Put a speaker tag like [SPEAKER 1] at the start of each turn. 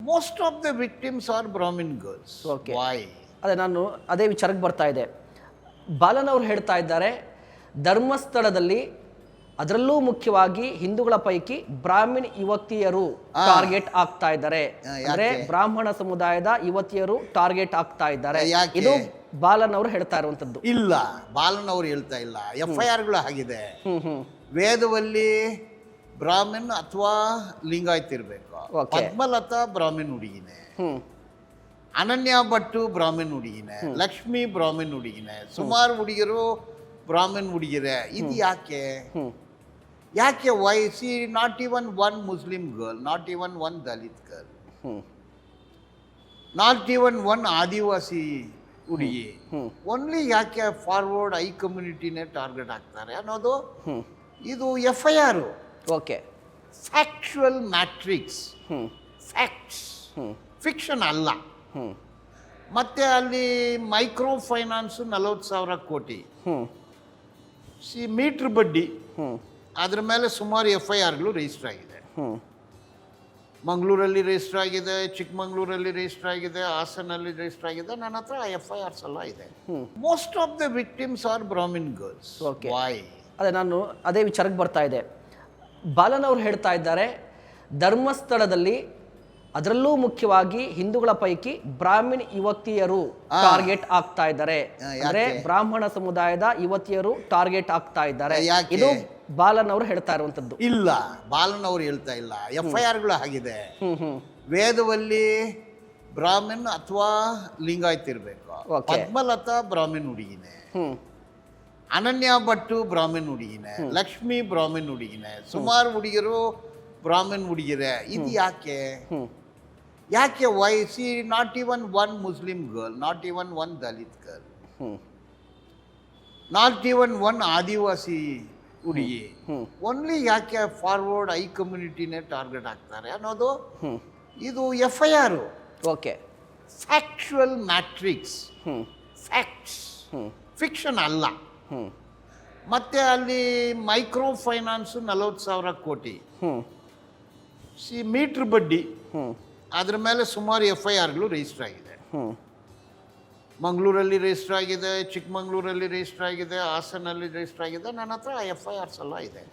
[SPEAKER 1] Most of the victims are Brahmin girls.
[SPEAKER 2] Okay.
[SPEAKER 1] Why?
[SPEAKER 2] ಅದೇ ನಾನು ಅದೇ ವಿಚಾರಕ್ಕೆ ಬರ್ತಾ ಇದೆ. ಬಾಲನ್ ಅವರು ಹೇಳ್ತಾ ಇದ್ದಾರೆ, ಧರ್ಮಸ್ಥಳದಲ್ಲಿ ಅದರಲ್ಲೂ ಮುಖ್ಯವಾಗಿ ಹಿಂದೂಗಳ ಪೈಕಿ ಬ್ರಾಹ್ಮಣ ಯುವತಿಯರು ಟಾರ್ಗೆಟ್ ಆಗ್ತಾ ಇದ್ದಾರೆ. ಅಂದ್ರೆ ಬ್ರಾಹ್ಮಣ ಸಮುದಾಯದ ಯುವತಿಯರು ಟಾರ್ಗೆಟ್ ಆಗ್ತಾ ಇದ್ದಾರೆ. ಇದು ಬಾಲನ್ ಅವರು ಹೇಳ್ತಾ ಇರುವಂತದ್ದು.
[SPEAKER 1] ಇಲ್ಲ, ಬಾಲನ್ ಅವರು ಹೇಳ್ತಾ ಇಲ್ಲ, FIR ಗಳು ಆಗಿದೆ. ವೇದವಲ್ಲಿ ಬ್ರಾಹ್ಮಣ್ ಅಥವಾ ಲಿಂಗಾಯತ್ ಇರಬೇಕು. ಪದ್ಮಲತಾ ಬ್ರಾಹ್ಮಣ್ ಹುಡುಗಿನೇ, ಅನನ್ಯ ಭಟ್ಟು ಬ್ರಾಹ್ಮಣ್ ಹುಡುಗಿನೇ, ಲಕ್ಷ್ಮಿ ಬ್ರಾಹ್ಮಣ್ ಹುಡುಗಿನೇ, ಸುಮಾರು ಹುಡುಗಿರು ಬ್ರಾಹ್ಮಣ್ ಹುಡುಗಿರೆ. ಇದು ಯಾಕೆ ಯಾಕೆ why see not even one Muslim girl, not even one Dalit girl, not even one Adivasi ಹುಡುಗಿ, ಓನ್ಲಿ ಯಾಕೆ ಫಾರ್ವರ್ಡ್ ಐ ಕಮ್ಯುನಿಟಿನೇ ಟಾರ್ಗೆಟ್ ಆಗ್ತಾರೆ ಅನ್ನೋದು ಇದು FIR.
[SPEAKER 2] Okay,
[SPEAKER 1] factual matrix, facts, fiction ಅಲ್ಲ. ಮತ್ತೆ ಅಲ್ಲಿ ಮೈಕ್ರೋ ಫೈನಾನ್ಸು 40,000 ಕೋಟಿ, ಮೀಟ್ರ್ ಬಡ್ಡಿ, ಅದ್ರ ಮೇಲೆ ಸುಮಾರು FIRಗಳು ರಿಜಿಸ್ಟರ್ ಆಗಿದೆ. ಮಂಗಳೂರಲ್ಲಿ ರಿಜಿಸ್ಟರ್ ಆಗಿದೆ, ಚಿಕ್ಕಮಂಗ್ಳೂರಲ್ಲಿ ರಿಜಿಸ್ಟರ್ ಆಗಿದೆ, ಹಾಸನಲ್ಲಿ ರಿಜಿಸ್ಟರ್ ಆಗಿದೆ. ನನ್ನ ಹತ್ರ FIRs ಎಲ್ಲ ಇದೆ. Most of the victims are Brahmin girls. Why?
[SPEAKER 2] ಅದೇ ನಾನು ಅದೇ ವಿಚಾರಕ್ಕೆ ಬರ್ತಾ ಇದೆ. ಬಾಲನ್ ಅವರು ಹೇಳ್ತಾ ಇದ್ದಾರೆ, ಧರ್ಮಸ್ಥಳದಲ್ಲಿ ಅದರಲ್ಲೂ ಮುಖ್ಯವಾಗಿ ಹಿಂದೂಗಳ ಪೈಕಿ ಬ್ರಾಹ್ಮಣ ಯುವತಿಯರು ಟಾರ್ಗೆಟ್ ಆಗ್ತಾ ಇದ್ದಾರೆ. ಅಂದ್ರೆ ಬ್ರಾಹ್ಮಣ ಸಮುದಾಯದ ಯುವತಿಯರು ಟಾರ್ಗೆಟ್ ಆಗ್ತಾ ಇದ್ದಾರೆ. ಇದು ಬಾಲನ್ ಅವರು ಹೇಳ್ತಾ ಇರುವಂತದ್ದು.
[SPEAKER 1] ಇಲ್ಲ, ಬಾಲನ್ ಅವರು ಹೇಳ್ತಾ ಇಲ್ಲ, FIRಗಳು ಆಗಿದೆ. ವೇದವಲ್ಲಿ ಬ್ರಾಹ್ಮಣ್ ಅಥವಾ ಲಿಂಗಾಯತ್ ಇರಬೇಕು. ಪದ್ಮಲತಾ ಬ್ರಾಹ್ಮಣ್ ಹುಡುಗಿನೇ, ಅನನ್ಯ ಭಟ್ಟು ಬ್ರಾಹ್ಮಣ್ ಹುಡುಗಿನೇ, ಲಕ್ಷ್ಮಿ ಬ್ರಾಹ್ಮಣ್ ಹುಡುಗಿನೇ, ಸುಮಾರು ಹುಡುಗಿರು ಬ್ರಾಹ್ಮಣ್ ಹುಡುಗಿರೆ. ಇದು ಯಾಕೆ ಯಾಕೆ why see not even one Muslim girl, not even one Dalit girl, not even one Adivasi ಹುಡುಗಿ, ಓನ್ಲಿ ಯಾಕೆ ಫಾರ್ವರ್ಡ್ ಐ ಕಮ್ಯುನಿಟಿನೇ ಟಾರ್ಗೆಟ್ ಆಗ್ತಾರೆ ಅನ್ನೋದು ಇದು FIR.
[SPEAKER 2] Okay,
[SPEAKER 1] factual matrix, facts, fiction ಅಲ್ಲ. ಮತ್ತೆ ಅಲ್ಲಿ ಮೈಕ್ರೋ ಫೈನಾನ್ಸು 40,000 ಕೋಟಿ, ಮೀಟ್ರ್ ಬಡ್ಡಿ, ಅದ್ರ ಮೇಲೆ ಸುಮಾರು FIRಗಳು ರಿಜಿಸ್ಟರ್ ಆಗಿದೆ. ಮಂಗಳೂರಲ್ಲಿ ರಿಜಿಸ್ಟರ್ ಆಗಿದೆ, ಚಿಕ್ಕಮಂಗ್ಳೂರಲ್ಲಿ ರಿಜಿಸ್ಟರ್ ಆಗಿದೆ, ಹಾಸನಲ್ಲಿ ರಿಜಿಸ್ಟರ್ ಆಗಿದೆ. ನನ್ನ ಹತ್ರ FIRs ಎಲ್ಲ ಇದೆ.